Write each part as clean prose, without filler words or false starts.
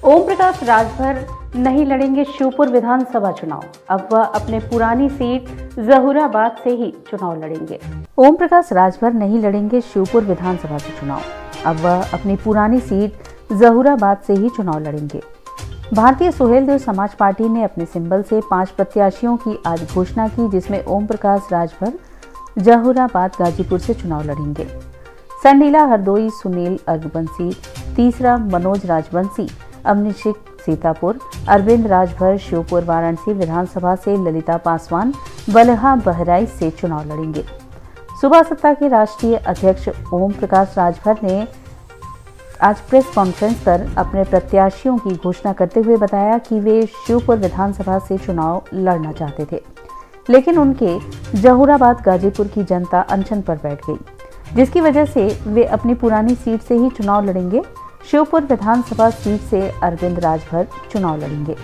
ओम प्रकाश राजभर नहीं लड़ेंगे शिवपुर विधानसभा चुनाव। अब वह अपने पुरानी सीट जहूराबाद से ही चुनाव लड़ेंगे। ओम प्रकाश राजभर नहीं लड़ेंगे शिवपुर विधानसभा से चुनाव। अब वह अपनी पुरानी सीट जहूराबाद से ही चुनाव लड़ेंगे। भारतीय सुहेलदेव समाज पार्टी ने अपने सिंबल से 5 प्रत्याशियों की आज घोषणा की, जिसमें ओम प्रकाश राजभर जहूराबाद गाजीपुर से चुनाव लड़ेंगे। संडीला हरदोई सुनील अरगबंसी, तीसरा मनोज राजबंसी अमनिशिक सीतापुर, अरविंद राजभर शिवपुर वाराणसी विधानसभा से, ललिता पासवान बलहा बहराइच से चुनाव लड़ेंगे। सुबह सत्ता के राष्ट्रीय अध्यक्ष ओम प्रकाश राजभर ने आज प्रेस कॉन्फ्रेंस कर अपने प्रत्याशियों की घोषणा करते हुए बताया कि वे शिवपुर विधानसभा से चुनाव लड़ना चाहते थे, लेकिन उनके जहूराबाद गाजीपुर की जनता अनशन पर बैठ गई, जिसकी वजह से वे अपनी पुरानी सीट से ही चुनाव लड़ेंगे। शिवपुर विधानसभा सीट से अरविंद राजभर चुनाव लड़ेंगे।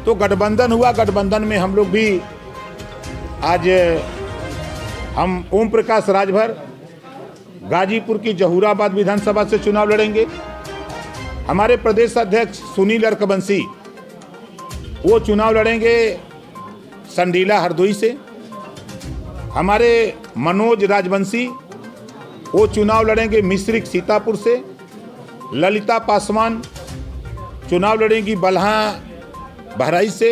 तो गठबंधन हुआ, गठबंधन में हम लोग भी आज हम ओम प्रकाश राजभर गाजीपुर की जहूराबाद विधानसभा से चुनाव लड़ेंगे। हमारे प्रदेश अध्यक्ष सुनील अरगबंसी वो चुनाव लड़ेंगे संडीला हरदोई से। हमारे मनोज राजबंसी वो चुनाव लड़ेंगे मिश्रिक सीतापुर से। ललिता पासवान चुनाव लड़ेंगी बलहा बहराइच से।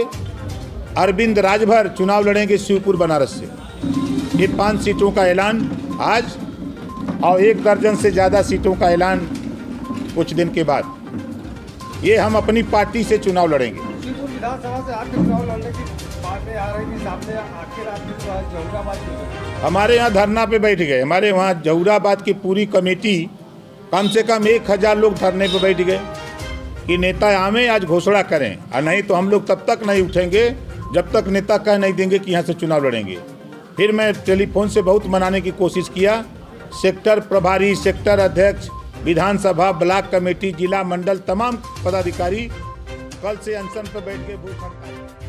अरविंद राजभर चुनाव लड़ेंगे शिवपुर बनारस से। ये 5 सीटों का ऐलान आज और 1 दर्जन से ज़्यादा सीटों का ऐलान कुछ दिन के बाद। ये हम अपनी पार्टी से चुनाव लड़ेंगे। शिवपुर विधानसभा से आपके चुनाव लड़ने की बातें आ रही थी, सामने आखिर आपके जहूराबाद हमारे यहाँ धरना पे बैठ गए। हमारे वहाँ जहूराबाद की पूरी कमेटी कम से कम 1000 लोग धरने पे बैठ गए कि नेता आवे आज घोषणा करें, और नहीं तो हम लोग तब तक नहीं उठेंगे जब तक नेता कह नहीं देंगे कि यहाँ से चुनाव लड़ेंगे। फिर मैं टेलीफोन से बहुत मनाने की कोशिश किया। सेक्टर प्रभारी, सेक्टर अध्यक्ष, विधानसभा, ब्लॉक कमेटी, जिला मंडल तमाम पदाधिकारी कल से अनशन पर बैठ के भूख हड़ताल